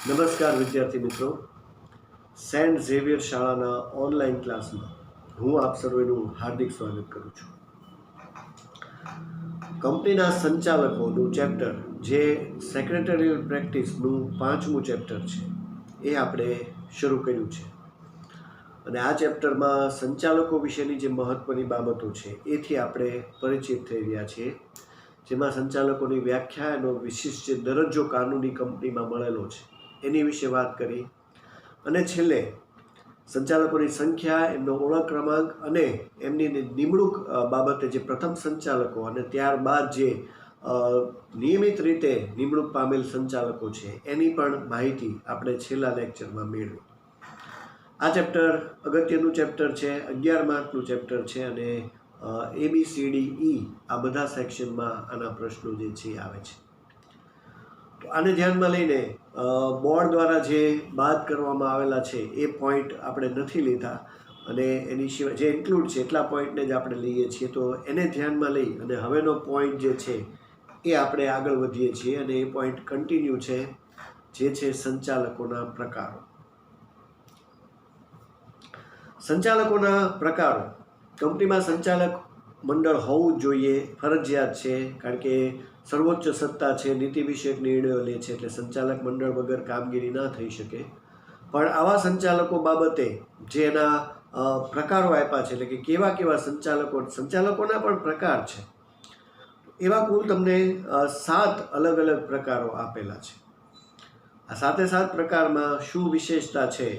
નમસ્કાર વિદ્યાર્થી મિત્રો, સેન્ટ ઝેવિયર શાળાના ઓનલાઈન ક્લાસમાં હું આપ સર્વેનું હાર્દિક સ્વાગત કરું છું. કંપનીના સંચાલકોનું ચેપ્ટર જે સેક્રેટરીયલ પ્રેક્ટિસનું 5મું ચેપ્ટર છે એ આપણે શરૂ કર્યું છે. અને આ ચેપ્ટરમાં સંચાલકો વિશેની જે મહત્ત્વની બાબતો છે એથી આપણે પરિચિત થઈ રહ્યા છીએ. જેમાં સંચાલકોની વ્યાખ્યા એનો વિશિષ્ટ જે દરજ્જો કાનૂની કંપનીમાં મળેલો છે એની વિશે વાત કરી. અને છેલ્લે સંચાલકોની સંખ્યા, એમનો ઓળખ ક્રમાંક અને એમની નિમણૂક બાબતે જે પ્રથમ સંચાલકો અને ત્યારબાદ જે નિયમિત રીતે નિમણૂક પામેલ સંચાલકો છે એની પણ માહિતી આપણે છેલ્લા લેક્ચરમાં મેળવી. આ ચેપ્ટર અગત્યનું ચેપ્ટર છે, 11 માર્કનું ચેપ્ટર છે અને ABCDE આ બધા સેક્શનમાં આના પ્રશ્નો જે છે આવે છે. તો આને ધ્યાનમાં લઈને બોર્ડ દ્વારા જે બાદ કરવામાં આવેલા છે એ પોઈન્ટ આપણે નથી લીધા અને એની સિવાય જે ઇન્ક્લુડ છે એટલા પોઈન્ટને જ આપણે લઈએ છીએ. તો એને ધ્યાનમાં લઈ અને હવેનો પોઈન્ટ જે છે એ આપણે આગળ વધીએ છીએ અને એ પોઈન્ટ કન્ટિન્યુ છે, જે છે સંચાલકોના પ્રકારો. સંચાલકોના પ્રકારો. કંપનીમાં સંચાલક મંડળ હોવું જ જોઈએ, ફરજિયાત છે, કારણ કે સર્વોચ્ચ સત્તા છે, નીતિ વિષયક નિર્ણયો લે છે, એટલે સંચાલક મંડળ વગર કામગીરી ના થઈ શકે. પણ આવા સંચાલકો બાબતે જે એના પ્રકારો આપ્યા છે, એટલે કે કેવા કેવા સંચાલકોના પણ પ્રકાર છે, એવા કુલ તમને 7 અલગ અલગ પ્રકારો આપેલા છે. આ 7 પ્રકારમાં શું વિશેષતા છે,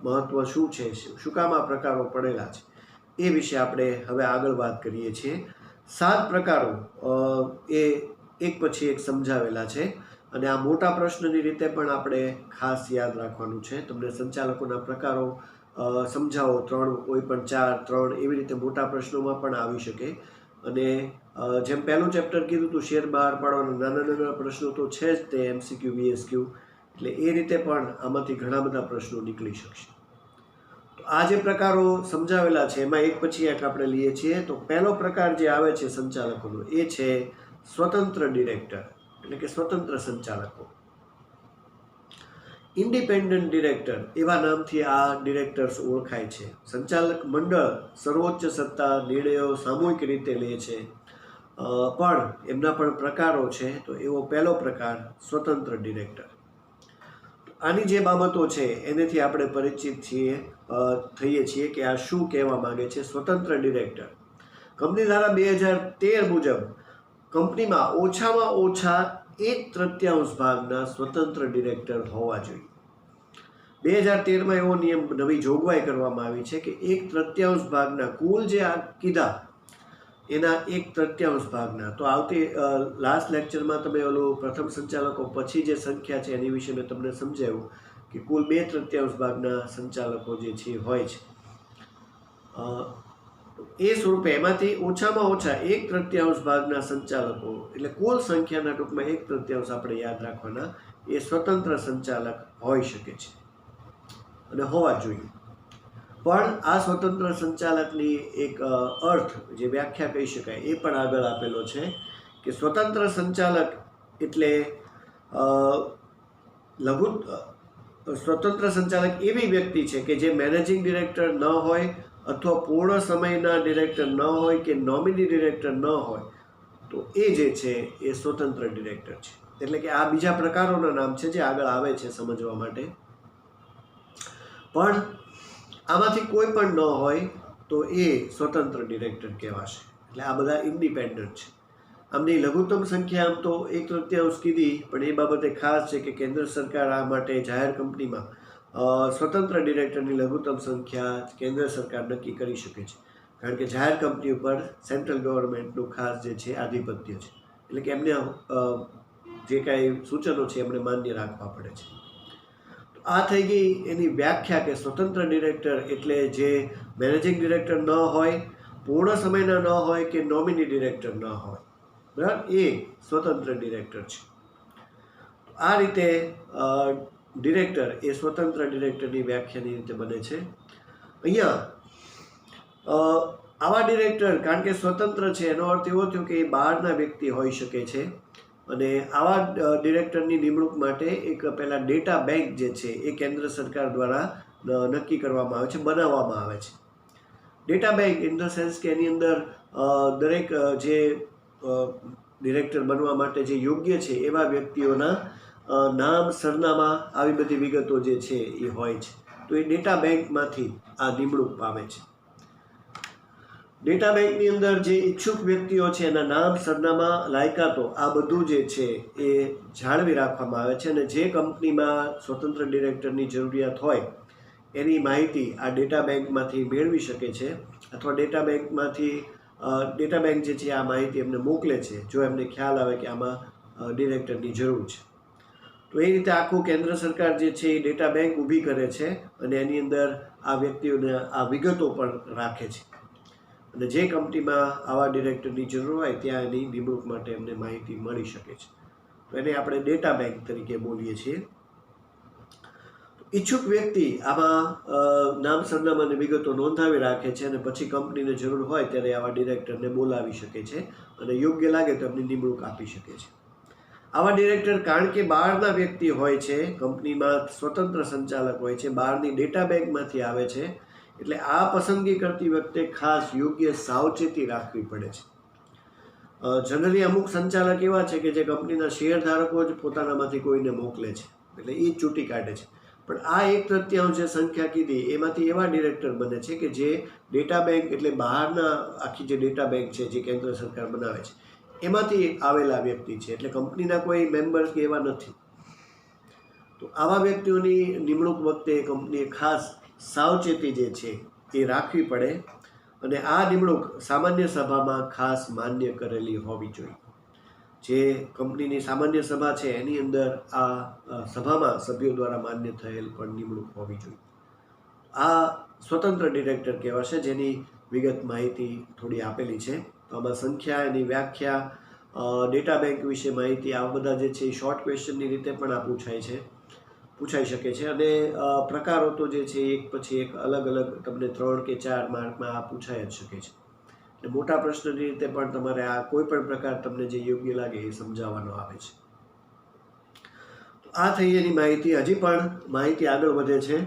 મહત્વ શું છે, શું કામ આ પ્રકારો પડેલા છે, એ વિશે આપણે હવે આગળ વાત કરીએ છીએ. 7 પ્રકારો એ એક પછી એક સમજાવેલા છે અને આ મોટા પ્રશ્નની રીતે પણ આપણે ખાસ યાદ રાખવાનું છે. તમને સંચાલકોના પ્રકારો સમજાવો 3 કોઈ પણ 4, 3 એવી રીતે મોટા પ્રશ્નોમાં પણ આવી શકે. અને જેમ પહેલું ચેપ્ટર કીધું હતું, શેર બહાર પાડવાના નાના નાના પ્રશ્નો તો છે જ, તે MCQ BSQ, એટલે એ રીતે પણ આમાંથી ઘણા બધા પ્રશ્નો નીકળી શકશે. આ જે પ્રકારો સમજાવેલા છે એમાં એક પછી એક આપણે લઈએ છીએ. તો પહેલો પ્રકાર જે આવે છે સંચાલકોનો એ છે સ્વતંત્ર ડિરેક્ટર, એટલે કે સ્વતંત્ર સંચાલકો. ઇન્ડિપેન્ડન્ટ ડિરેક્ટર એવા નામથી આ ડિરેક્ટર્સ ઓળખાય છે. સંચાલક મંડળ સર્વોચ્ચ સત્તા, નિર્ણયો સામૂહિક રીતે લે છે, પણ એમના પણ પ્રકારો છે. તો એવો પહેલો પ્રકાર સ્વતંત્ર ડિરેક્ટર. આની જે બાબતો છે એનેથી આપણે પરિચિત થઈએ છીએ કે આ શું કહેવા માંગે છે. સ્વતંત્ર ડિરેક્ટર કંપની ધારા 2013 મુજબ કંપનીમાં ઓછામાં ઓછા 1/3 ભાગના સ્વતંત્ર ડિરેક્ટર હોવા જોઈએ. 2013માં એવો નિયમ, નવી જોગવાઈ કરવામાં આવી છે કે 1/3 ભાગના કુલ જે આ કીધા એના 1/3 ભાગના. તો આવતી લાસ્ટ લેક્ચરમાં તમે ઓલું પ્રથમ સંચાલકો પછી જે સંખ્યા છે એની વિશે મેં તમને સમજાવ્યું કે કુલ 2/3 ભાગના સંચાલકો જે છે હોય છે. એ સ્વરૂપે એમાંથી ઓછામાં ઓછા 1/3 ભાગના સંચાલકો, એટલે કુલ સંખ્યાના ટૂંકમાં 1/3 આપણે યાદ રાખવાના, એ સ્વતંત્ર સંચાલક હોઈ શકે છે અને હોવા જોઈએ. પણ આ સ્વતંત્ર સંચાલકની એક અર્થ, જે વ્યાખ્યા કહી શકાય, એ પણ આગળ આપેલો છે કે સ્વતંત્ર સંચાલક એટલે સ્વતંત્ર સંચાલક એવી વ્યક્તિ છે કે જે મેનેજિંગ ડિરેક્ટર ન હોય અથવા પૂર્ણ સમયના ડિરેક્ટર ન હોય કે નોમિની ડિરેક્ટર ન હોય, તો એ જે છે એ સ્વતંત્ર ડિરેક્ટર છે. એટલે કે આ બીજા પ્રકારોના નામ છે જે આગળ આવે છે સમજવા માટે. પણ આમાંથી કોઈ પણ ન હોય તો એ સ્વતંત્ર ડિરેક્ટર કહેવાશે. એટલે આ બધા ઇન્ડિપેન્ડન્ટ છે. આમની લઘુત્તમ સંખ્યા આમ તો 1/3 કીધી, પણ એ બાબતે ખાસ છે કે કેન્દ્ર સરકાર આ માટે જાહેર કંપનીમાં સ્વતંત્ર ડિરેક્ટરની લઘુત્તમ સંખ્યા કેન્દ્ર સરકાર નક્કી કરી શકે છે. કારણ કે જાહેર કંપની ઉપર સેન્ટ્રલ ગવર્મેન્ટનું ખાસ જે છે આધિપત્ય છે. એટલે કે એમને જે કાંઈ સૂચનો છે એમણે માન્ય રાખવા પડે છે. આ થઈ ગઈ એની વ્યાખ્યા કે સ્વતંત્ર ડિરેક્ટર એટલે જે મેનેજિંગ ડિરેક્ટર ન હોય, પૂર્ણ સમયના ન હોય કે નોમિની ડિરેક્ટર ન હોય, બરાબર, એ સ્વતંત્ર ડિરેક્ટર છે. આ રીતે ડિરેક્ટર એ સ્વતંત્ર ડિરેક્ટરની વ્યાખ્યાની રીતે બને છે. અહીંયા આવા ડિરેક્ટર, કારણ કે સ્વતંત્ર છે એનો અર્થ એવો થયો કે એ બહારના વ્યક્તિ હોઈ શકે છે, અને આવા ડિરેક્ટરની નિમણૂક માટે એક પહેલાં ડેટા બેંક જે છે એ કેન્દ્ર સરકાર દ્વારા નક્કી કરવામાં આવે છે, બનાવવામાં આવે છે. Data bank in the sense કે એની અંદર દરેક જે ડિરેક્ટર બનવા માટે જે યોગ્ય છે એવા વ્યક્તિઓના નામ, સરનામા, આવી બધી વિગતો જે છે એ હોય છે. તો એ ડેટા બેંકમાંથી આ નિમણૂક પામે છે. ડેટા બેંકની અંદર જે ઈચ્છુક વ્યક્તિઓ છે એના નામ, સરનામા, લાયકાતો આ બધું જે છે એ જાળવી રાખવામાં આવે છે. અને જે કંપનીમાં સ્વતંત્ર ડિરેક્ટરની જરૂરિયાત હોય એની માહિતી આ ડેટા બેંકમાંથી મેળવી શકે છે, અથવા ડેટા બેંક જે છે આ માહિતી એમને મોકલે છે જો એમને ખ્યાલ આવે કે આમાં ડિરેક્ટરની જરૂર છે. તો એ રીતે આખું કેન્દ્ર સરકાર જે છે એ ડેટા બેંક ઊભી કરે છે અને એની અંદર આ વ્યક્તિઓને આ વિગતો પણ રાખે છે. અને જે કંપનીમાં આવા ડિરેક્ટરની જરૂર હોય ત્યાં એની નિમણૂક માટે એમને માહિતી મળી શકે છે. તો એને આપણે ડેટા બેંક તરીકે બોલીએ છીએ. ઈચ્છુક વ્યક્તિ આમાં નામ, સરનામા અને વિગતો નોંધાવી રાખે છે અને પછી કંપનીને જરૂર હોય ત્યારે આવા ડિરેક્ટરને બોલાવી શકે છે અને યોગ્ય લાગે તો એમની નિમણૂક આપી શકે છે. આવા ડિરેક્ટર કારણ કે બહારના વ્યક્તિ હોય છે, કંપનીમાં સ્વતંત્ર સંચાલક હોય છે, બહારની ડેટા બેંકમાંથી આવે છે, એટલે આ પસંદગી કરતી વખતે ખાસ યોગ્ય સાવચેતી રાખવી પડે છે. જનરલી અમુક સંચાલક એવા છે કે જે કંપનીના શેર ધારકો જ પોતાનામાંથી કોઈને મોકલે છે, એટલે એ જ ચૂંટી કાઢે છે. પણ આ 1/3 જે સંખ્યા કીધી એમાંથી એવા ડિરેક્ટર બને છે કે જે ડેટા બેંક એટલે બહારના આખી જે ડેટા બેંક છે જે કેન્દ્ર સરકાર બનાવે છે એમાંથી આવેલા વ્યક્તિ છે, એટલે કંપનીના કોઈ મેમ્બર્સ કે એવા નથી. તો આવા વ્યક્તિઓની નિમણૂક વખતે કંપનીએ ખાસ સાવચેતી જે છે એ રાખવી પડે અને આ નિમણૂક સામાન્ય સભામાં ખાસ માન્ય કરેલી હોવી જોઈએ. જે કંપનીની સામાન્ય સભા છે એની અંદર આ સભામાં સભ્યો દ્વારા માન્ય થયેલ પણ નિમણૂક હોવી જોઈએ. આ સ્વતંત્ર ડિરેક્ટર કહેવાશે, જેની વિગત માહિતી થોડી આપેલી છે. તો આમાં સંખ્યા, એની વ્યાખ્યા, ડેટા બેંક વિશે માહિતી, આ બધા જે છે એ શોર્ટ ક્વેશ્ચનની રીતે પણ આ પૂછાઈ શકે છે. અને પ્રકારો તો જે છે એક પછી એક અલગ અલગ તમને 3 કે 4 માર્કમાં આ પૂછાઈ જ શકે છે. એટલે મોટા પ્રશ્નની રીતે પણ તમારે આ કોઈ પણ પ્રકાર તમને જે યોગ્ય લાગે એ સમજાવવાનો આવે છે. તો આ થઈ એની માહિતી. હજી પણ માહિતી આગળ વધે છે.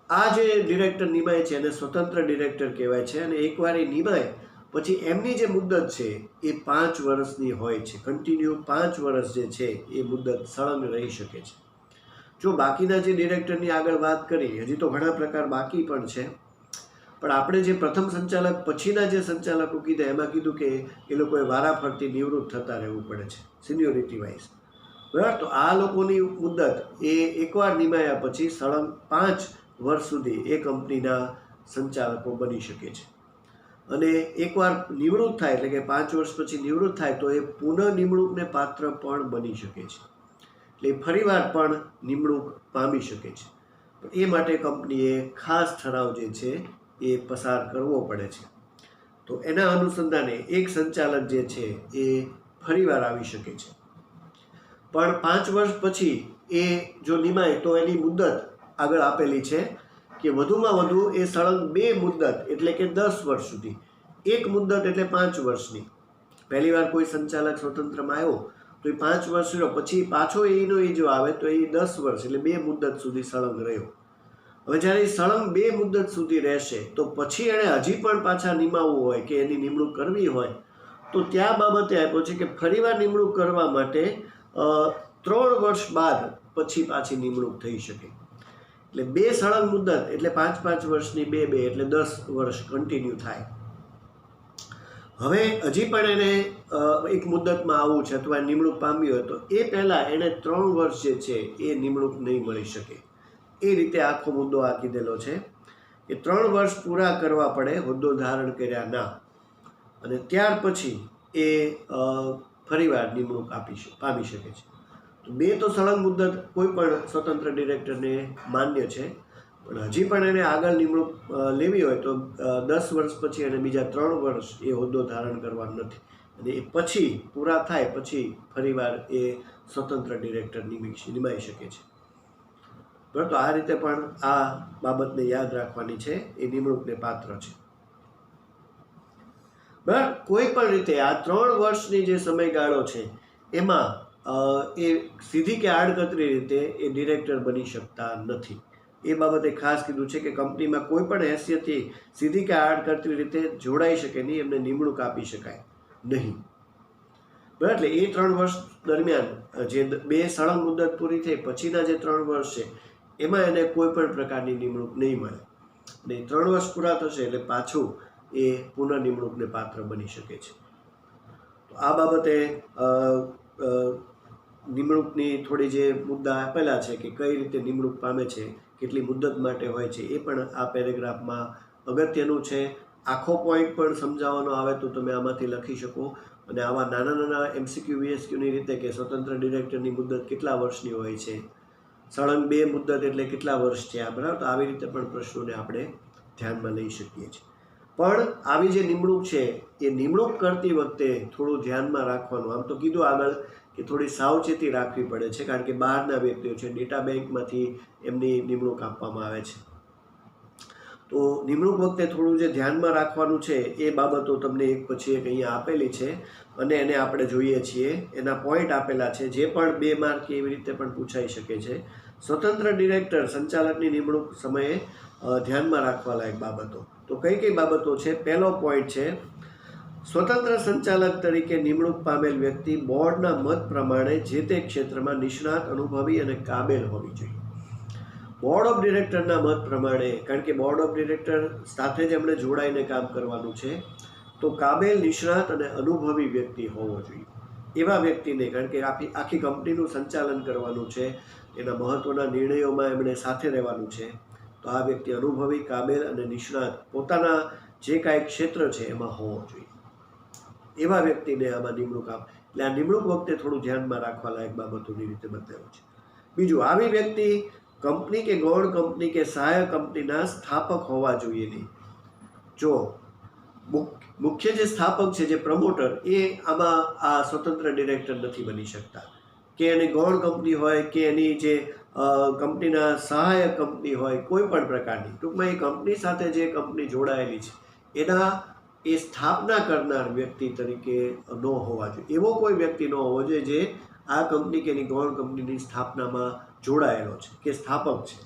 આ જે ડિરેક્ટર નિમાય છે એને સ્વતંત્ર ડિરેક્ટર કહેવાય છે. અને એકવાર એ નિમાય પછી એમની જે મુદ્દત છે એ 5 વર્ષની હોય છે. કન્ટિન્યુ 5 વર્ષ જે છે એ મુદ્દત સળંગ રહી શકે છે. જો બાકીના જે ડિરેક્ટરની આગળ વાત કરી, હજી તો ઘણા પ્રકાર બાકી પણ છે, પણ આપણે જે પ્રથમ સંચાલક પછીના જે સંચાલકો કીધા એમાં કીધું કે એ લોકોએ વારાફરતી નિવૃત્ત થતા રહેવું પડે છે સિનિયોરિટી વાઇઝ, બરાબર. તો આ લોકોની મુદ્દત એ એકવાર નિમાયા પછી સળંગ 5 વર્ષ સુધી એ કંપનીના સંચાલકો બની શકે છે. અને એકવાર નિવૃત્ત થાય એટલે કે 5 વર્ષ પછી નિવૃત્ત થાય તો એ પુનઃ નિમણૂકને પાત્ર પણ બની શકે છે. એટલે ફરીવાર પણ નિમણૂક પામી શકે છે. એ માટે કંપનીએ ખાસ ઠરાવ જે છે એ પસાર કરવો પડે છે. તો એના અનુસંધાને એક સંચાલક જે છે એ ફરીવાર આવી શકે છે. પણ 5 વર્ષ પછી એ જો નિમાય તો એની મુદ્દત આગળ આપેલી છે કે વધુમાં વધુ એ સળંગ 2 મુદ્દત એટલે કે 10 વર્ષ સુધી, એક મુદ્દત એટલે 5 વર્ષની. પહેલી વાર કોઈ સંચાલક સ્વતંત્રમાં આવ્યો તો એ 5 વર્ષ રહ્યો, પછી પાછો એનો એ જો આવે તો એ 10 વર્ષ એટલે 2 મુદ્દત સુધી સળંગ રહ્યો. હવે જ્યારે સળંગ 2 મુદ્દત સુધી રહેશે તો પછી એણે હજી પણ પાછા નિમાવવું હોય કે એની નિમણૂક કરવી હોય તો ત્યાં બાબતે આપ્યો છે કે ફરીવાર નિમણૂક કરવા માટે 3 વર્ષ બાદ પછી પાછી નિમણૂક થઈ શકે. એટલે 2 સળંગ મુદ્દત એટલે 5 વર્ષની 2 એટલે 10 વર્ષ કન્ટિન્યુ થાય. હવે હજી પણ એને એક મુદ્દતમાં આવવું છે અથવા નિમણૂક પામ્યું હોય તો એ પહેલાં એણે 3 વર્ષ જે છે એ નિમણૂક નહીં મળી શકે. એ રીતે આખો મુદ્દો આ કીધેલો છે કે 3 વર્ષ પૂરા કરવા પડે હોદ્દો ધારણ કર્યા ના, અને ત્યાર પછી એ ફરીવાર નિમણૂક પામી શકે છે. તો 2 તો સળંગ મુદ્દત કોઈ પણ સ્વતંત્ર ડિરેક્ટરને માન્ય છે, પણ હજી પણ એને આગળ નિમણૂક લેવી હોય તો 10 વર્ષ પછી એને બીજા 3 વર્ષ એ હોદ્દો ધારણ કરવાનો નથી, અને એ પછી પૂરા થાય પછી ફરીવાર એ સ્વતંત્ર ડિરેક્ટર નિમાઈ શકે છે. બરાબર. તો આ રીતે પણ આ બાબતને યાદ રાખવાની છે, એ નિમણૂકને પાત્ર છે. બરાબર. કોઈ પણ રીતે આ 3 વર્ષની જે સમયગાળો છે એમાં એ સીધી કે આડકતરી રીતે એ ડિરેક્ટર બની શકતા નથી. એ બાબતે ખાસ કીધું છે કે કંપનીમાં કોઈ પણ હેસિયતથી સીધી કે આડકતરી રીતે જોડાઈ શકે નહીં, એમને નિમણૂક આપી શકાય નહીં. બરાબર, એટલે એ 3 વર્ષ દરમિયાન જે 2 સળંગ મુદત પૂરી થઈ પછીના જે 3 વર્ષ છે એમાં એને કોઈ પણ પ્રકારની નિમણૂક નહીં મળે. અને 3 વર્ષ પૂરા થશે એટલે પાછું એ પુનઃનિમણૂકને પાત્ર બની શકે છે. તો આ બાબતે નિમણૂકની થોડી જે મુદ્દા આપેલા છે કે કઈ રીતે નિમણૂક પામે છે, કેટલી મુદ્દત માટે હોય છે, એ પણ આ પેરેગ્રાફમાં અગત્યનું છે. આખો પોઈન્ટ પણ સમજાવવાનો આવે તો તમે આમાંથી લખી શકો. અને આવા નાના નાના MCQ VSQની રીતે કે સ્વતંત્ર ડિરેક્ટરની મુદ્દત કેટલા વર્ષની હોય છે, સળંગ 2 મુદ્દત એટલે કેટલા વર્ષ થયા, બરાબર. તો આવી રીતે પણ પ્રશ્નોને આપણે ધ્યાનમાં લઈ શકીએ છીએ. પણ આવી જે નિમણૂક છે એ નિમણૂક કરતી વખતે થોડું ધ્યાનમાં રાખવાનું. આમ તો કીધું આગળ કે થોડી સાવચેતી રાખવી પડે છે, કારણ કે બહારના વ્યક્તિઓ છે, ડેટા બેંકમાંથી એમની નિમણૂક આપવામાં આવે છે. તો નિમણૂક વખતે થોડું જે ધ્યાનમાં રાખવાનું છે એ બાબતો તમને એક પછી એક અહીંયા આપેલી છે અને એને આપણે જોઈએ છીએ. એના પોઈન્ટ આપેલા છે, જે પણ 2 માર્ક એવી રીતે પણ પૂછાઈ શકે છે. સ્વતંત્ર ડિરેક્ટર સંચાલકની નિમણૂક સમયે ધ્યાનમાં રાખવા લાયક બાબતો. તો કઈ કઈ બાબતો છે? પહેલો પોઈન્ટ છે, સ્વતંત્ર સંચાલક તરીકે નિમણૂક પામેલ વ્યક્તિ બોર્ડના મત પ્રમાણે જે તે ક્ષેત્રમાં નિષ્ણાત, અનુભવી અને કાબેલ હોવી જોઈએ. બોર્ડ ઓફ ડિરેક્ટરના મત પ્રમાણે, કારણ કે બોર્ડ ઓફ ડિરેક્ટર સાથે જ એમણે જોડાઈને કામ કરવાનું છે, તો કાબેલ, નિષ્ણાત અને અનુભવી વ્યક્તિ હોવો જોઈએ. એવા વ્યક્તિને, કારણ કે આખી કંપનીનું સંચાલન કરવાનું છે, એના મહત્ત્વના નિર્ણયોમાં એમણે સાથે રહેવાનું છે, તો આ વ્યક્તિ અનુભવી, કાબેલ અને નિષ્ણાત પોતાના જે કાંઈ ક્ષેત્ર છે એમાં હોવો જોઈએ. એવા વ્યક્તિને આમાં નિમણૂક એટલે આ નિમણૂક વખતે થોડું ધ્યાનમાં રાખવા લાયક બાબતોની રીતે બતાવ્યું છે. બીજું, આવી વ્યક્તિ કંપની કે ગૌણ કંપની કે સહાયક કંપનીના સ્થાપક હોવા જોઈએ નહીં. જો મુખ્ય જે સ્થાપક છે, જે પ્રમોટર, એ આમાં આ સ્વતંત્ર ડિરેક્ટર નથી બની શકતા. કે એની ગૌણ કંપની હોય કે એની જે કંપનીના સહાયક કંપની હોય, કોઈ પણ પ્રકારની, ટૂંકમાં એ કંપની સાથે જે કંપની જોડાયેલી છે એના એ સ્થાપના કરનાર વ્યક્તિ તરીકે ન હોવા જોઈએ. એવો કોઈ વ્યક્તિ ન હોવો જોઈએ જે આ કંપની કે એની ગૌણ કંપનીની સ્થાપનામાં જોડાયેલો છે કે સ્થાપક છે.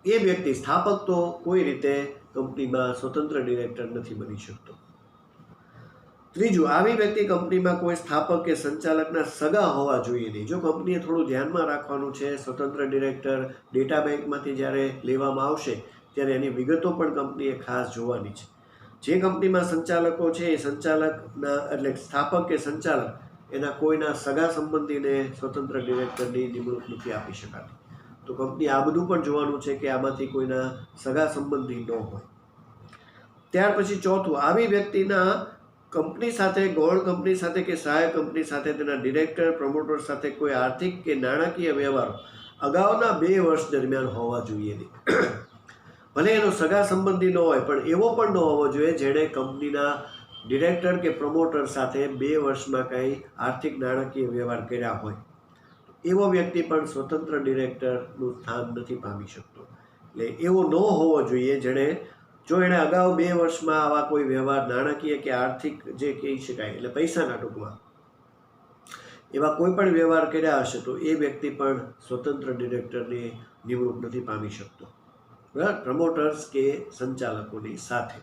એ વ્યક્તિ સ્થાપક તો કોઈ રીતે કંપનીમાં સ્વતંત્ર ડિરેક્ટર નથી બની શકતો. ત્રીજું, આવી વ્યક્તિ કંપનીમાં કોઈ સ્થાપક કે સંચાલકના સગા હોવા જોઈએ નહીં. જો કંપનીએ થોડું ધ્યાનમાં રાખવાનું છે, સ્વતંત્ર ડિરેક્ટર ડેટા બેંકમાંથી જ્યારે લેવામાં આવશે ત્યારે એની વિગતો પણ કંપનીએ ખાસ જોવાની છે. જે કંપનીમાં સંચાલકો છે એ સંચાલકના એટલે સ્થાપક કે સંચાલક એના કોઈના સગા સંબંધીને સ્વતંત્ર ડિરેક્ટરની નિમણૂક નથી આપી શકાતી. તો કંપની આ બધું પણ જોવાનું છે કે આમાંથી કોઈના સગા સંબંધી ન હોય. ત્યાર પછી ચોથું, આવી વ્યક્તિના કંપની સાથે, ગૌણ કંપની સાથે કે સહાયક કંપની સાથે તેના ડિરેક્ટર, પ્રમોટર સાથે કોઈ આર્થિક કે નાણાકીય વ્યવહારો અગાઉના 2 વર્ષ દરમિયાન હોવા જોઈએ નહીં. ભલે એનો સગા સંબંધી ન હોય, પણ એવો પણ ન હોવો જોઈએ જેણે કંપનીના ડિરેક્ટર કે પ્રમોટર સાથે 2 વર્ષમાં કંઈ આર્થિક નાણાકીય વ્યવહાર કર્યા હોય. એવો વ્યક્તિ પણ સ્વતંત્ર ડિરેક્ટરનું સ્થાન નથી પામી શકતો. એટલે એવો ન હોવો જોઈએ જેણે, જો એણે અગાઉ 2 વર્ષમાં આવા કોઈ વ્યવહાર, નાણાકીય કે આર્થિક જે કહી શકાય એટલે પૈસાના ટૂંકમાં એવા કોઈ પણ વ્યવહાર કર્યા હશે તો એ વ્યક્તિ પણ સ્વતંત્ર ડિરેક્ટરની નિમણૂક નથી પામી શકતો, બરાબર, પ્રમોટર્સ કે સંચાલકોની સાથે.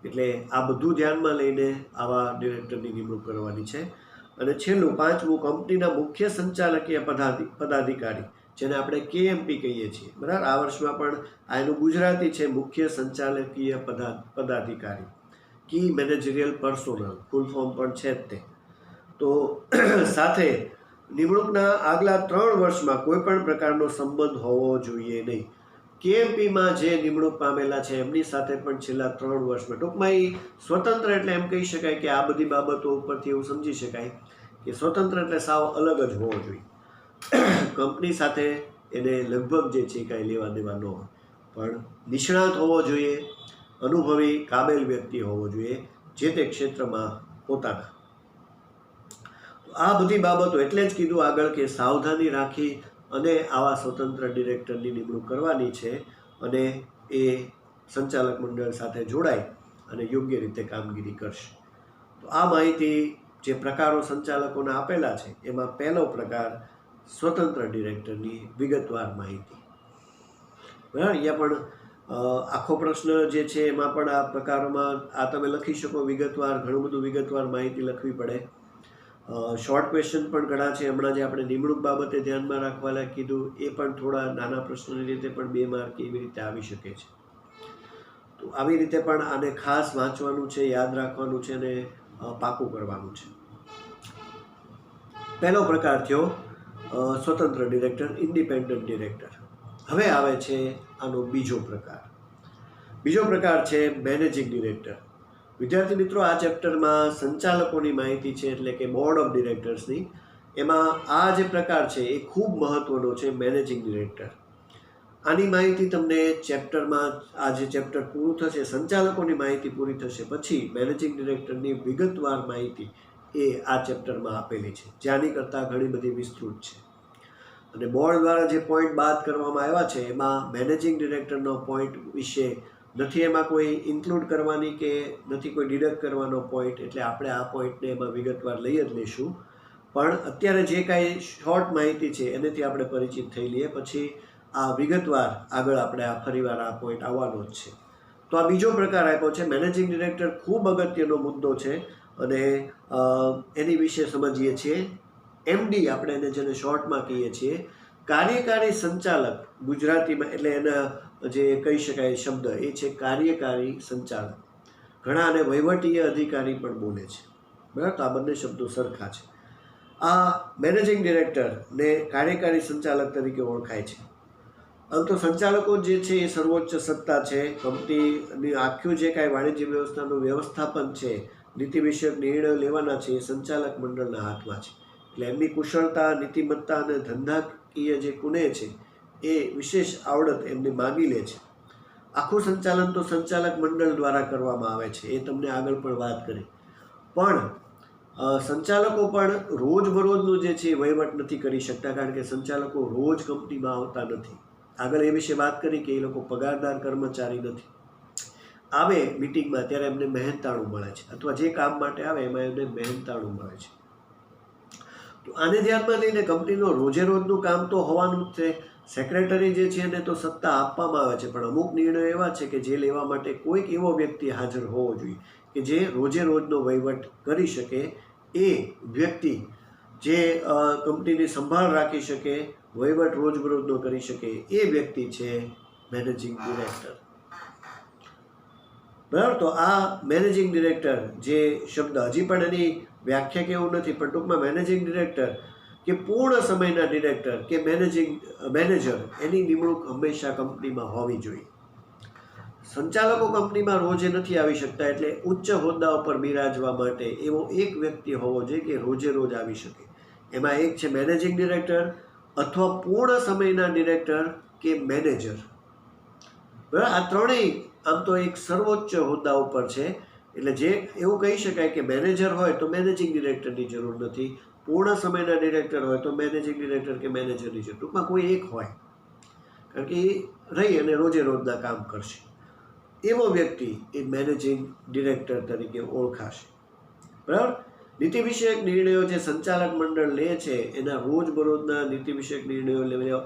એટલે આ બધું ધ્યાનમાં લઈને આવા ડિરેક્ટરની નિમણૂક કરવાની છે. અને છેલ્લું, પાંચમું, કંપનીના મુખ્ય સંચાલકીય પદાધિકારી, જેને આપણે KMP કહીએ છીએ, બરાબર. આ વર્ષમાં પણ આનું ગુજરાતી છે, મુખ્ય સંચાલકીય પદાધિકારી, કી મેનેજરિયલ પર્સોનલ, ફૂલ ફોર્મ પણ છે જ તે. તો સાથે નિમણૂકના આગલા 3 વર્ષમાં કોઈ પણ પ્રકારનો સંબંધ હોવો જોઈએ નહીં. KMPમાં જે નિમણૂક પામેલા છે એમની સાથે પણ છેલ્લા 3 વર્ષમાં, ટૂંકમાં એ સ્વતંત્ર એટલે એમ કહી શકાય કે આ બધી બાબતો ઉપરથી એવું સમજી શકાય કે સ્વતંત્ર એટલે સાવ અલગ જ હોવો જોઈએ. કંપની સાથે એને લગભગ જે છે કાંઈ લેવા દેવા ન હોય, પણ નિષ્ણાત હોવો જોઈએ, અનુભવી, કાબેલ વ્યક્તિ હોવો જોઈએ જે તે ક્ષેત્રમાં પોતાના. આ બધી બાબતો એટલે જ કીધું આગળ કે સાવધાની રાખી અને આવા સ્વતંત્ર ડિરેક્ટરની નિમણૂક કરવાની છે અને એ સંચાલક મંડળ સાથે જોડાય અને યોગ્ય રીતે કામગીરી કરશે. તો આ માહિતી જે પ્રકારો સંચાલકોના આપેલા છે એમાં પહેલો પ્રકાર સ્વતંત્ર ડિરેક્ટરની વિગતવાર માહિતી. બરાબર, અહીંયા પણ આખો પ્રશ્ન જે છે એમાં પણ આ પ્રકારોમાં આ તમે લખી શકો વિગતવાર, ઘણું બધું વિગતવાર માહિતી લખવી પડે. શોર્ટ ક્વેશ્ચન પણ ઘણા છે. હમણાં જે આપણે નિમણૂક બાબતે ધ્યાનમાં રાખવા કીધું એ પણ થોડા નાના પ્રશ્નોની રીતે પણ 2 માર્ક એવી રીતે આવી શકે છે. તો આવી રીતે પણ આને ખાસ વાંચવાનું છે, યાદ રાખવાનું છે અને પાકું કરવાનું છે. પહેલો પ્રકાર થયો સ્વતંત્ર ડિરેક્ટર, ઇન્ડિપેન્ડન્ટ ડિરેક્ટર. હવે આવે છે આનો બીજો પ્રકાર. બીજો પ્રકાર છે મેનેજિંગ ડિરેક્ટર. વિદ્યાર્થી મિત્રો, આ ચેપ્ટરમાં સંચાલકોની માહિતી છે, એટલે કે બોર્ડ ઓફ ડિરેક્ટર્સની. એમાં આ જે પ્રકાર છે એ ખૂબ મહત્વનો છે, મેનેજિંગ ડિરેક્ટર. આની માહિતી તમને ચેપ્ટરમાં, આ જે ચેપ્ટર પૂરું થશે, સંચાલકોની માહિતી પૂરી થશે પછી મેનેજિંગ ડિરેક્ટરની વિગતવાર માહિતી એ આ ચેપ્ટરમાં આપેલી છે, જેની કરતાં ઘણી બધી વિસ્તૃત છે. અને બોર્ડ દ્વારા જે પોઈન્ટ બાદ કરવામાં આવ્યા છે એમાં મેનેજિંગ ડિરેક્ટરનો પોઈન્ટ વિશે નથી એમાં કોઈ ઇન્ક્લુડ કરવાની કે નથી કોઈ ડિડક્ટ કરવાનો પોઈન્ટ, એટલે આપણે આ પોઈન્ટને એમાં વિગતવાર લઈ જ લઈશું. પણ અત્યારે જે કાંઈ શોર્ટ માહિતી છે એનાથી આપણે પરિચિત થઈ લઈએ, પછી આ વિગતવાર આગળ આપણે આ ફરીવાર આ પોઈન્ટ આવવાનો જ છે. તો આ બીજો પ્રકાર આપ્યો છે મેનેજિંગ ડિરેક્ટર. ખૂબ અગત્યનો મુદ્દો છે અને એની વિશે સમજીએ છીએ. એમડી આપણે એને જેને શોર્ટમાં કહીએ છીએ, કાર્યકારી સંચાલક. ગુજરાતીમાં એટલે એના જે કહી શકાય શબ્દ એ છે કાર્યકારી સંચાલક. ઘણા આને વહીવટીય અધિકારી પણ બોલે છે. બરાબર, તો આ બંને શબ્દો સરખા છે. આ મેનેજિંગ ડિરેક્ટર ને કાર્યકારી સંચાલક તરીકે ઓળખાય છે. આમ તો સંચાલકો જે છે એ સર્વોચ્ચ સત્તા છે. કંપનીની આખું જે કાંઈ વાણિજ્ય વ્યવસ્થાનું વ્યવસ્થાપન છે, નીતિ વિષયક નિર્ણયો લેવાના છે, એ સંચાલક મંડળના હાથમાં છે. એટલે એમની કુશળતા, નીતિમત્તા અને ધંધાકીય જે કુનેહ છે એ વિશેષ આવડત એમને માગી લે છે. આખું સંચાલન તો સંચાલક મંડળ દ્વારા કરવામાં આવે છે, એ તમને આગળ પણ વાત કરી. પણ સંચાલકો પણ રોજબરોજનું જે છે એ વહીવટ નથી કરી શકતા, કારણ કે સંચાલકો રોજ કંપનીમાં આવતા નથી. આગળ એ વિશે વાત કરી કે એ લોકો પગારદાર કર્મચારી નથી. આવે મિટિંગમાં ત્યારે એમને મહેનતાણું મળે છે, અથવા જે કામ માટે આવે એમાં એમને મહેનતાણું મળે છે. તો આને ધ્યાનમાં લઈને કંપનીનો રોજે રોજનું કામ તો હોવાનું જ છે. સેક્રેટરી જે છે એને તો સત્તા આપવામાં આવે છે, પણ અમુક નિર્ણયો એવા છે કે જે લેવા માટે કોઈક એવો વ્યક્તિ હાજર હોવો જોઈએ કે જે રોજે રોજનો વહીવટ કરી શકે. એ વ્યક્તિ જે કંપનીની સંભાળ રાખી શકે, વહીવટ રોજબરોજનો કરી શકે, એ વ્યક્તિ છે મેનેજિંગ ડિરેક્ટર. બરાબર, તો આ મેનેજિંગ ડિરેક્ટર જે શબ્દ, હજી પણ એની વ્યાખ્યા કે એવું નથી, પણ ટૂંકમાં મેનેજિંગ ડિરેક્ટર કે પૂર્ણ સમયના ડિરેક્ટર કે મેનેજર, એની નિમણૂક હંમેશા કંપનીમાં હોવી જોઈએ. સંચાલકો કંપનીમાં રોજે નથી આવી શકતા, એટલે ઉચ્ચ હોદ્દા ઉપર બિરાજવા માટે એવો એક વ્યક્તિ હોવો જોઈએ કે રોજે રોજ આવી શકે. એમાં એક છે મેનેજિંગ ડિરેક્ટર અથવા પૂર્ણ સમયના ડિરેક્ટર કે મેનેજર. બરાબર, આ ત્રણેય આમ તો એક સર્વોચ્ચ હોદ્દા ઉપર છે. એટલે જે એવું કહી શકાય કે મેનેજર હોય તો મેનેજિંગ ડિરેક્ટરની જરૂર નથી, પૂર્ણ સમયના ડિરેક્ટર હોય તો મેનેજિંગ ડિરેક્ટર કે મેનેજરની જરૂર. ટૂંકમાં કોઈ એક હોય, કારણ કે એ રહી અને રોજે રોજના કામ કરશે. એવો વ્યક્તિ એ મેનેજિંગ ડિરેક્ટર તરીકે ઓળખાશે. બરાબર, નીતિ વિષયક નિર્ણયો જે સંચાલક મંડળ લે છે એના રોજબરોજના નીતિ વિષયક નિર્ણયો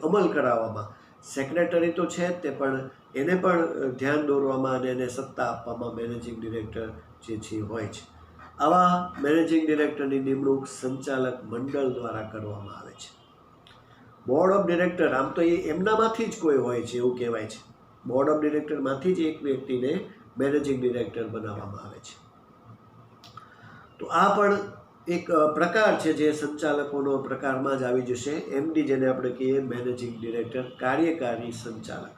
અમલ કરાવવામાં સેક્રેટરી તો છે જ તે, પણ એને પણ ધ્યાન દોરવામાં અને એને સત્તા આપવામાં મેનેજિંગ ડિરેક્ટર જે છે હોય છે. આવા મેનેજિંગ ડિરેક્ટરની નિમણૂક સંચાલક મંડળ દ્વારા કરવામાં આવે છે. બોર્ડ ઓફ ડિરેક્ટર, આમ તો એ એમનામાંથી જ કોઈ હોય છે એવું કહેવાય છે. બોર્ડ ઓફ ડિરેક્ટરમાંથી જ એક વ્યક્તિને મેનેજિંગ ડિરેક્ટર બનાવવામાં આવે છે. તો આ પણ એક પ્રકાર છે જે સંચાલકોનો પ્રકારમાં જ આવી જશે. એમડી જેને આપણે કહીએ મેનેજિંગ ડિરેક્ટર, કાર્યકારી સંચાલક.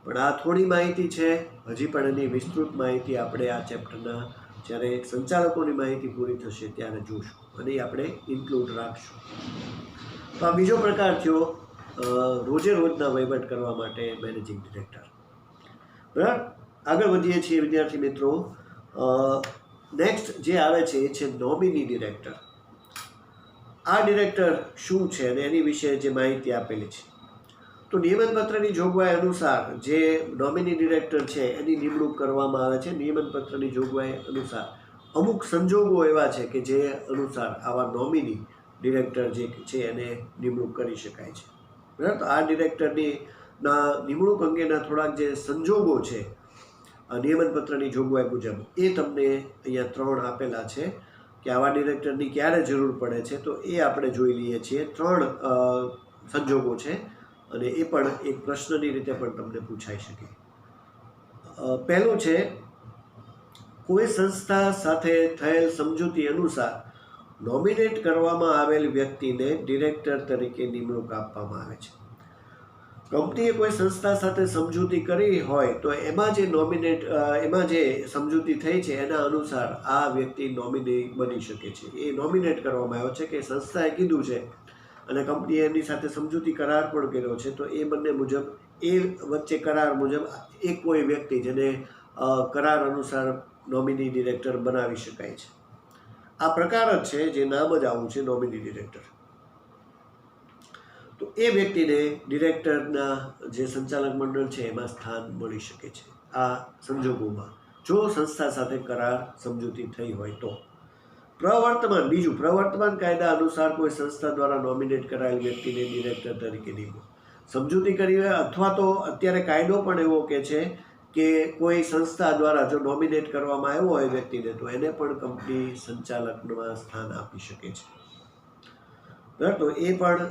પણ આ થોડી માહિતી છે, હજી પણ એની વિસ્તૃત માહિતી આપણે આ ચેપ્ટરના જ્યારે સંચાલકોની માહિતી પૂરી થશે ત્યારે જોઈશું અને એ આપણે ઇન્ક્લુડ રાખશું. તો આ બીજો પ્રકાર થયો રોજે રોજના વહીવટ કરવા માટે મેનેજિંગ ડિરેક્ટર. બરાબર, આગળ વધીએ છીએ વિદ્યાર્થી મિત્રો. નેક્સ્ટ જે આવે છે એ છે નોમિની ડિરેક્ટર. આ ડિરેક્ટર શું છે અને એની વિશે જે માહિતી આપેલી છે. તો નિયમનપત્રની જોગવાઈ અનુસાર જે નોમિની ડિરેક્ટર છે એની નિમણૂક કરવામાં આવે છે. નિયમનપત્રની જોગવાઈ અનુસાર અમુક સંજોગો એવા છે કે જે અનુસાર આવા નોમિની ડિરેક્ટર જે છે એને નિમણૂક કરી શકાય છે. બરાબર, તો આ ડિરેક્ટરની નિમણૂક અંગેના થોડાક જે સંજોગો છે નિયમન પત્રની જોગવાઈ મુજબ એ તમને અહીંયા 3 આપેલા છે કે આવા ડિરેક્ટરની ક્યારે જરૂર પડે છે. તો એ આપણે જોઈ લઈએ છીએ. 3 સંજોગો છે અને એ પણ એક પ્રશ્નની રીતે પણ તમને પૂછાઈ શકે. પહેલું છે, કોઈ સંસ્થા સાથે થયેલ સમજૂતી અનુસાર નોમિનેટ કરવામાં આવેલ વ્યક્તિને ડિરેક્ટર તરીકે નિમણૂક આપવામાં આવે છે. કંપનીએ કોઈ સંસ્થા સાથે સમજૂતી કરી હોય તો એમાં જે સમજૂતી થઈ છે એના અનુસાર આ વ્યક્તિ નોમિની બની શકે છે. એ નોમિનેટ કરવામાં આવ્યો છે કે સંસ્થાએ કીધું છે અને કંપનીએ એમની સાથે સમજૂતી કરાર પણ કર્યો છે. તો એ બંને મુજબ એ વચ્ચે કરાર મુજબ એક કોઈ વ્યક્તિ જેને કરાર અનુસાર નોમિની ડિરેક્ટર બનાવી શકાય છે. આ પ્રકાર જ છે, જે નામ જ આવું છે, નોમિની ડિરેક્ટર. તો એ વ્યક્તિને ડિરેક્ટરના જે સંચાલક મંડળ છે એમાં સ્થાન મળી શકે છે આ સંજોગોમાં, જો સંસ્થા સાથે કરાર સમજૂતી થઈ હોય તો. પ્રવર્તમાન કાયદા અનુસાર કોઈ સંસ્થા દ્વારા નોમિનેટ કરાયેલ વ્યક્તિને ડિરેક્ટર તરીકે નિમણૂક સમજૂતી કરી હોય, અથવા તો અત્યારે કાયદો પણ એવો કે છે કે કોઈ સંસ્થા દ્વારા જો નોમિનેટ કરવામાં આવ્યો હોય વ્યક્તિને તો એને પણ કંપની સંચાલકમાં સ્થાન આપી શકે છે. બરાબર, તો એ પણ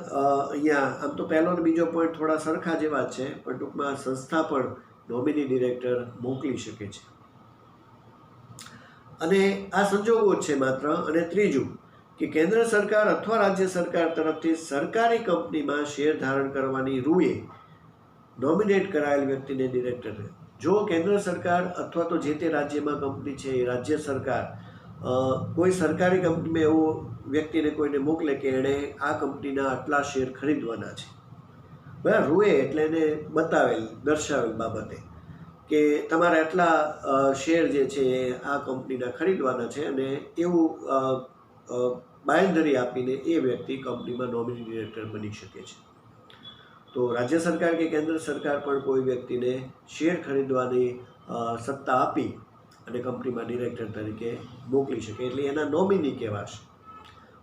અહીંયા આમ તો પહેલો અને બીજો પોઈન્ટ થોડા સરખા જેવા જ છે, પણ ટૂંકમાં સંસ્થા પણ નોમિની ડિરેક્ટર મોકલી શકે છે. અને આ સંજોગો જ છે માત્ર. અને ત્રીજું કે કેન્દ્ર સરકાર અથવા રાજ્ય સરકાર તરફથી સરકારી કંપનીમાં શેર ધારણ કરવાની રૂએ નોમિનેટ કરાયેલ વ્યક્તિને ડિરેક્ટર. જો કેન્દ્ર સરકાર અથવા તો જે તે રાજ્યમાં કંપની છે એ રાજ્ય સરકાર કોઈ સરકારી કંપનીમાં એવો વ્યક્તિને કોઈને મોકલે કે એણે આ કંપનીના આટલા શેર ખરીદવાના છે, બરાબર, રૂએ એટલે એને દર્શાવેલ બાબતે કે તમારે આટલા શેર જે છે એ આ કંપનીના ખરીદવાના છે, અને એવું બાંયધરી આપીને એ વ્યક્તિ કંપનીમાં નોમિની ડિરેક્ટર બની શકે છે. તો રાજ્ય સરકાર કે કેન્દ્ર સરકાર પણ કોઈ વ્યક્તિને શેર ખરીદવાની સત્તા આપી અને કંપનીમાં ડિરેક્ટર તરીકે મોકલી શકે, એટલે એના નોમિની કહેવાશે.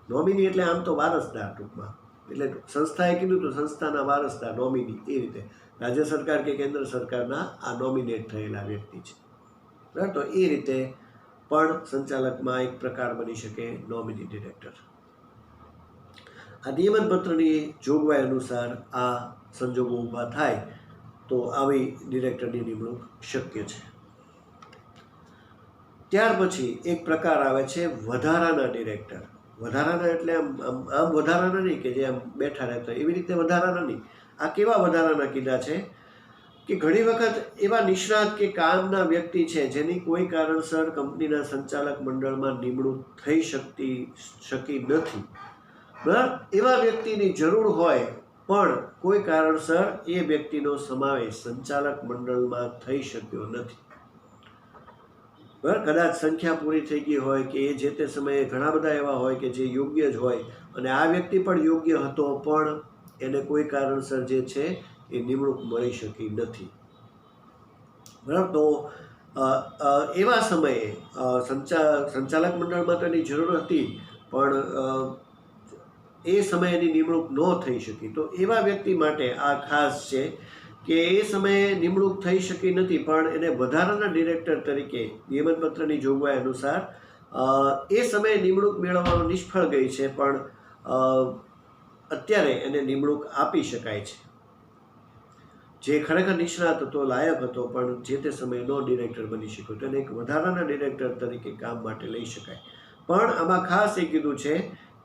નોમિની એટલે આમ તો વારસદાર ટૂંકમાં, એટલે સંસ્થાએ કીધું તો સંસ્થાના વારસદાર નોમિની, એ રીતે રાજ્ય સરકાર કે કેન્દ્ર સરકારના આ નોમિનેટ થયેલા વ્યક્તિ છે. બરાબર, તો એ રીતે પણ સંચાલકમાં એક પ્રકાર બની શકે નોમિની ડિરેક્ટર. આ નિયમન પત્રની જોગવાઈ અનુસાર આ સંજોગો ઊભા થાય તો આવી ડિરેક્ટરની નિમણૂક શક્ય છે. ત્યાર પછી એક પ્રકાર આવે છે વધારાના ડિરેક્ટર. વધારાના એટલે આમ વધારાના નહીં કે જે આમ બેઠા રહેતા એવી રીતે વધારાના નહીં. આ કેવા વધારાના કીધા છે કે ઘણી વખત એવા નિષ્ણાત કે કામના વ્યક્તિ છે જેની કોઈ કારણસર કંપનીના સંચાલક મંડળમાં નિમણૂક થઈ શકી નથી, બરાબર, એવા વ્યક્તિની જરૂર હોય પણ કોઈ કારણસર એ વ્યક્તિનો સમાવેશ સંચાલક મંડળમાં થઈ શક્યો નથી. બરાબર, કદાચ સંખ્યા પૂરી થઈ ગઈ હોય કે એ જે તે સમયે ઘણા બધા એવા હોય કે જે યોગ્ય જ હોય અને આ વ્યક્તિ પણ યોગ્ય હતો પણ એને કોઈ કારણસર જે છે એ નિમણૂક મળી શકી નથી. બરાબર, તો એવા સમયે સંચાલક મંડળમાં તો એની જરૂર હતી પણ એ સમયે એની નિમણૂક ન થઈ શકી. તો એવા વ્યક્તિ માટે આ ખાસ છે કે એ સમયે નિમણૂક થઈ શકી નથી પણ એને વધારાના ડિરેક્ટર તરીકે નિયમન પત્રની જોગવાઈ અનુસાર એ સમયે નિમણૂક મેળવવાનું નિષ્ફળ ગઈ છે, પણ અત્યારે એને નિમણૂક આપી શકાય છે. જે ખરેખર નિષ્ણાત હતો, લાયક હતો, પણ જે તે સમયે નો ડિરેક્ટર બની શક્યો, તેને એક વધારાના ડિરેક્ટર તરીકે કામ માટે લઈ શકાય. પણ આમાં ખાસ એ કીધું છે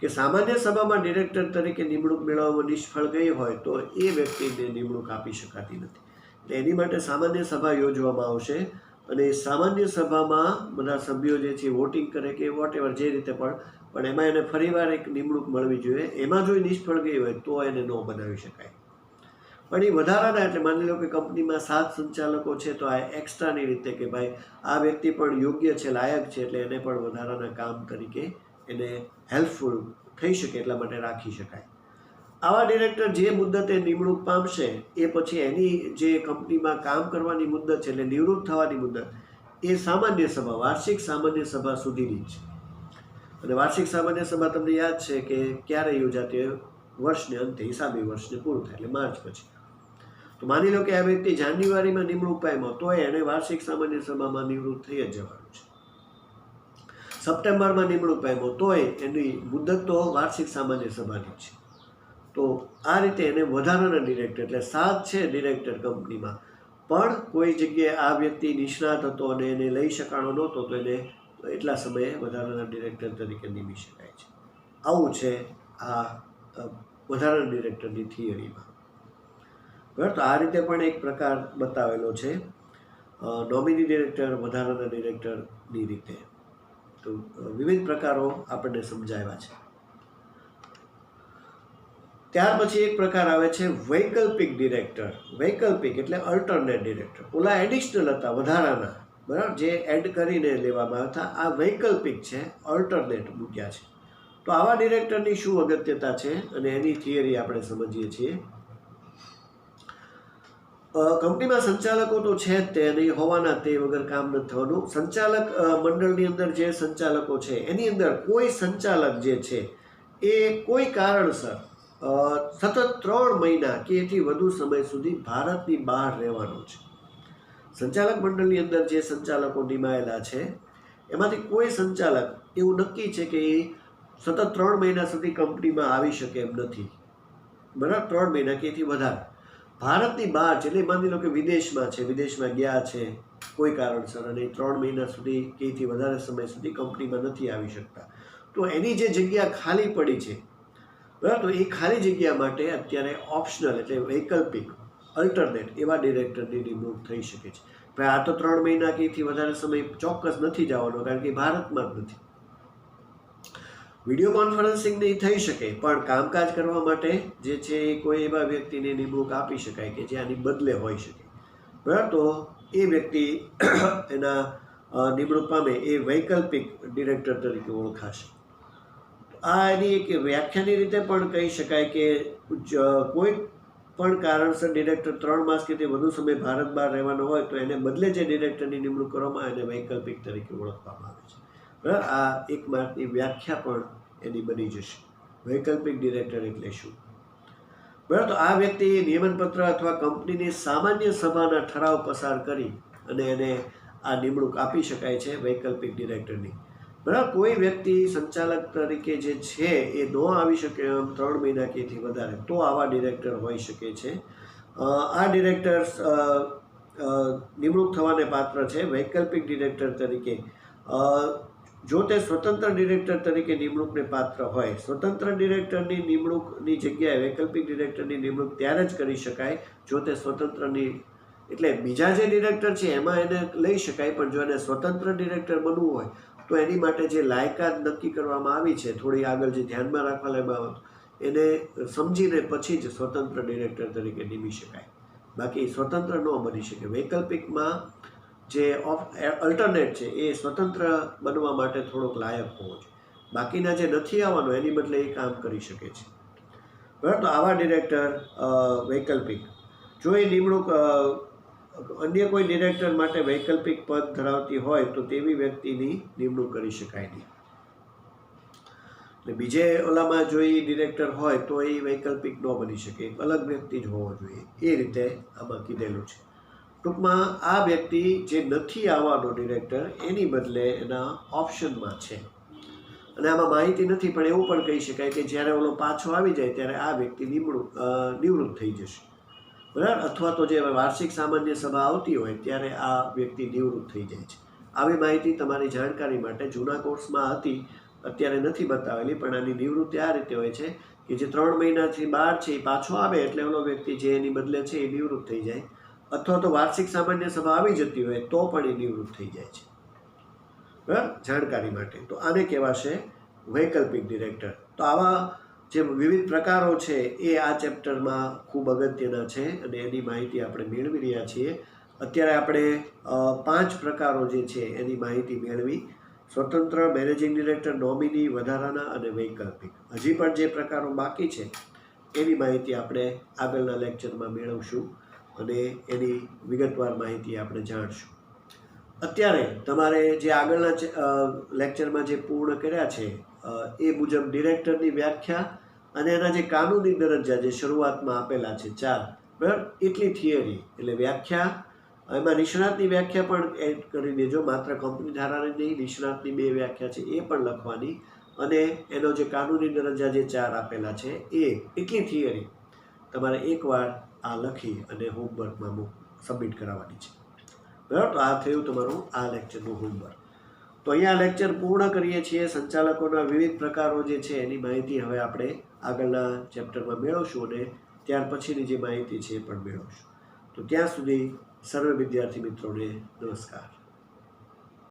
કે સામાન્ય સભામાં ડિરેક્ટર તરીકે નિમણૂક મેળવવામાં નિષ્ફળ ગઈ હોય તો એ વ્યક્તિને નિમણૂક આપી શકાતી નથી. એટલે એની માટે સામાન્ય સભા યોજવામાં આવશે અને સામાન્ય સભામાં બધા સભ્યો જે છે વોટિંગ કરે કે વોટેવર જે રીતે પણ એમાં એને ફરીવાર એક નિમણૂક મળવી જોઈએ. એમાં જો નિષ્ફળ ગઈ હોય તો એને ન બનાવી શકાય. પણ એ વધારાના એટલે માની લો કે કંપનીમાં 7 સંચાલકો છે તો આ એક્સ્ટ્રાની રીતે કે ભાઈ આ વ્યક્તિ પણ યોગ્ય છે, લાયક છે, એટલે એને પણ વધારાના કામ તરીકે એને હેલ્પફુલ થઈ શકે એટલા માટે રાખી શકાય. આવા ડિરેક્ટર જે મુદ્દતે નિમણૂક પામશે એ પછી એની જે કંપનીમાં કામ કરવાની મુદ્દત છે એટલે નિવૃત્ત થવાની મુદ્દત એ સામાન્ય સભા, વાર્ષિક સામાન્ય સભા સુધીની જ છે. અને વાર્ષિક સામાન્ય સભા તમને યાદ છે કે ક્યારે યોજાતી? વર્ષને અંતે, હિસાબી વર્ષને પૂરું થાય એટલે માર્ચ પછી. તો માની લો કે આ વ્યક્તિ જાન્યુઆરીમાં નિમણૂક પામ્યો તોય એને વાર્ષિક સામાન્ય સભામાં નિવૃત્ત થઈ જ જવાનું છે. સપ્ટેમ્બરમાં નિમણૂક પામ્યો તોય એની મુદત તો વાર્ષિક સામાન્ય સભાની છે. તો આ રીતે એને વધારાના ડિરેક્ટર, એટલે 7 છે ડિરેક્ટર કંપનીમાં, પણ કોઈ જગ્યાએ આ વ્યક્તિ નિષ્ણાત હતો અને એને લઈ શકાણો નહોતો તો એને એટલા સમયે વધારાના ડિરેક્ટર તરીકે નિમી શકાય છે. આવું છે આ વધારાના ડિરેક્ટરની થિયરીમાં. બરાબર, તો આ રીતે પણ એક પ્રકાર બતાવેલો છે નોમિની ડિરેક્ટર, વધારાના ડિરેક્ટરની રીતે. તો વિવિધ પ્રકારો આપણને સમજાવ્યા છે. ત્યાર પછી એક પ્રકાર આવે છે વૈકલ્પિક ડિરેક્ટર. વૈકલ્પિક એટલે અલ્ટરનેટ ડિરેક્ટર. ઓલા એડિશનલ હતા, વધારાના, બરાબર, જે એડ કરીને લેવામાં આવતા. આ વૈકલ્પિક છે, અલ્ટરનેટ મૂક્યા છે. તો આવા ડિરેક્ટરની શું અગત્યતા છે અને એની થિયરી આપણે સમજીએ છીએ. કંપનીમાં સંચાલકો તો છે જ તે, નહીં હોવાના તે વગર કામ નથી થવાનું. સંચાલક મંડળની અંદર જે સંચાલકો છે એની અંદર કોઈ સંચાલક જે છે એ કોઈ કારણસર સતત 3 મહિના કે એથી વધુ સમય સુધી ભારતની બહાર રહેવાનો છે. સંચાલક મંડળની અંદર જે સંચાલકો નિમાયેલા છે એમાંથી કોઈ સંચાલક એવું નક્કી છે કે એ સતત 3 મહિના સુધી કંપનીમાં આવી શકે એમ નથી. બરાબર, 3 મહિના કે એથી વધારે ભારતની બહાર છે. એટલે માની લો કે વિદેશમાં છે, વિદેશમાં ગયા છે કોઈ કારણસર અને 3 મહિના સુધી કે એથી વધારે સમય સુધી કંપનીમાં નથી આવી શકતા. તો એની જે જગ્યા ખાલી પડી છે, બરાબર, તો એ ખાલી જગ્યા માટે અત્યારે ઓપ્શનલ એટલે વૈકલ્પિક, અલ્ટરનેટ એવા ડિરેક્ટરની નિમણૂક થઈ શકે છે. ભાઈ આ તો 3 મહિના કે એથી વધારે સમય ચોક્કસ નથી જવાનો, કારણ કે ભારતમાં જ નથી. વિડીયો કોન્ફરન્સિંગ નહીં થઈ શકે, પણ કામકાજ કરવા માટે જે છે એ કોઈ એવા વ્યક્તિને નિમણૂક આપી શકાય કે જે આની બદલે હોઈ શકે. બરાબર, તો એ વ્યક્તિ એના નિમણૂક પામે એ વૈકલ્પિક ડિરેક્ટર તરીકે ઓળખાશે. આ એની એક વ્યાખ્યાની રીતે પણ કહી શકાય કે કોઈ પણ કારણસર ડિરેક્ટર 3 માસ કે તે વધુ સમય ભારત બહાર રહેવાનો હોય તો એને બદલે જે ડિરેક્ટરની નિમણૂક કરવામાં આવે એને વૈકલ્પિક તરીકે ઓળખવામાં આવે છે. બરાબર, આ એક માર્કની વ્યાખ્યા પણ એની બની જશે. વૈકલ્પિક ડિરેક્ટર એટલે શું? બરાબર, તો આ વ્યક્તિ નિયમનપત્ર અથવા કંપનીની સામાન્ય સભાના ઠરાવ પસાર કરી અને એને આ નિમણૂક આપી શકાય છે વૈકલ્પિક ડિરેક્ટરની. બરાબર, કોઈ વ્યક્તિ સંચાલક તરીકે જે છે એ ન આવી શકે એમ 3 મહિના કે એથી વધારે, તો આવા ડિરેક્ટર હોઈ શકે છે. આ ડિરેક્ટર્સ નિમણૂક થવાને પાત્ર છે વૈકલ્પિક ડિરેક્ટર તરીકે. જો તે સ્વતંત્ર ડિરેક્ટર તરીકે નિમણૂકને પાત્ર હોય. સ્વતંત્ર ડિરેક્ટરની નિમણૂકની જગ્યાએ વૈકલ્પિક ડિરેક્ટરની નિમણૂક ત્યારે જ કરી શકાય જો તે સ્વતંત્રની, એટલે બીજા જે ડિરેક્ટર છે એમાં એને લઈ શકાય, પણ જો એને સ્વતંત્ર ડિરેક્ટર બનવું હોય તો એની માટે જે લાયકાત નક્કી કરવામાં આવી છે, થોડી આગળ જે ધ્યાનમાં રાખવા બાબત, એને સમજીને પછી જ સ્વતંત્ર ડિરેક્ટર તરીકે નિમી શકાય. બાકી સ્વતંત્ર ન બની શકે. વૈકલ્પિકમાં જે અલ્ટરનેટ છે એ સ્વતંત્ર બનવા માટે થોડોક લાયક હોવો જોઈએ. બાકીના જે નથી આવવાનો એની બદલે એ કામ કરી શકે છે. બરાબર, તો આવા ડિરેક્ટર વૈકલ્પિક. જો એ નિમણૂક અન્ય કોઈ ડિરેક્ટર માટે વૈકલ્પિક પદ ધરાવતી હોય તો તેવી વ્યક્તિની નિમણૂક કરી શકાય નહીં. એટલે બીજે ઓલામાં જો એ ડિરેક્ટર હોય તો એ વૈકલ્પિક ન બની શકે, અલગ વ્યક્તિ જ હોવો જોઈએ. એ રીતે આમાં કીધેલું છે. ટૂંકમાં આ વ્યક્તિ જે નથી આવવાનો ડિરેક્ટર એની બદલે એના ઓપ્શનમાં છે. અને આમાં માહિતી નથી, પણ એવું પણ કહી શકાય કે જ્યારે ઓલો પાછો આવી જાય ત્યારે આ વ્યક્તિ નિવૃત્ત થઈ જશે. બરાબર, અથવા તો જે વાર્ષિક સામાન્ય સભા આવતી હોય ત્યારે આ વ્યક્તિ નિવૃત્ત થઈ જાય છે. આવી માહિતી તમારી જાણકારી માટે જૂના કોર્સમાં હતી, અત્યારે નથી બતાવેલી, પણ આની નિવૃત્તિ આ રીતે હોય છે કે જે 3 મહિનાથી બહાર છે એ પાછો આવે એટલે ઓલો વ્યક્તિ જે એની બદલે છે એ નિવૃત્ત થઈ જાય, અથવા તો વાર્ષિક સામાન્ય સભા આવી જતી હોય તો પણ એ નિવૃત્ત થઈ જાય છે. બરાબર, જાણકારી માટે. તો આને કહેવાશે વૈકલ્પિક ડિરેક્ટર. તો આવા જે વિવિધ પ્રકારો છે એ આ ચેપ્ટરમાં ખૂબ અગત્યના છે અને એની માહિતી આપણે મેળવી રહ્યા છીએ. અત્યારે આપણે 5 પ્રકારો જે છે એની માહિતી મેળવી. સ્વતંત્ર, મેનેજિંગ ડિરેક્ટર, નોમિની, વધારાના અને વૈકલ્પિક. હજી પણ જે પ્રકારો બાકી છે એની માહિતી આપણે આગળના લેક્ચરમાં મેળવશું અને એની વિગતવાર માહિતી આપણે જાણશું. અત્યારે તમારે જે આગળના લેક્ચરમાં જે પૂર્ણ કર્યા છે એ મુજબ ડિરેક્ટરની વ્યાખ્યા અને એના જે કાનૂની દરજ્જા જે શરૂઆતમાં આપેલા છે 4, બરાબર, એટલી થિયરી એટલે વ્યાખ્યા, એમાં નિષ્ણાતની વ્યાખ્યા પણ એડ કરી દેજો, માત્ર કંપની ધારાની નહીં, નિષ્ણાતની 2 વ્યાખ્યા છે એ પણ લખવાની, અને એનો જે કાનૂની દરજ્જા જે 4 આપેલા છે એ એટલી થિયરી તમારે એકવાર આ લખી અને હોમવર્કમાં સબમિટ કરાવવાની છે, બરાબર. તો આ થયું તમારું આ લેક્ચરનું હોમવર્ક. તો અહીંયા લેક્ચર પૂર્ણ કરીએ છીએ. સંચાલકોના વિવિધ પ્રકારો જે છે એની માહિતી હવે આપણે આગળના ચેપ્ટરમાં મેળવશું અને ત્યાર પછીની જે માહિતી છે એ પણ મેળવશું. તો ત્યાં સુધી સર્વે વિદ્યાર્થી મિત્રોને નમસ્કાર.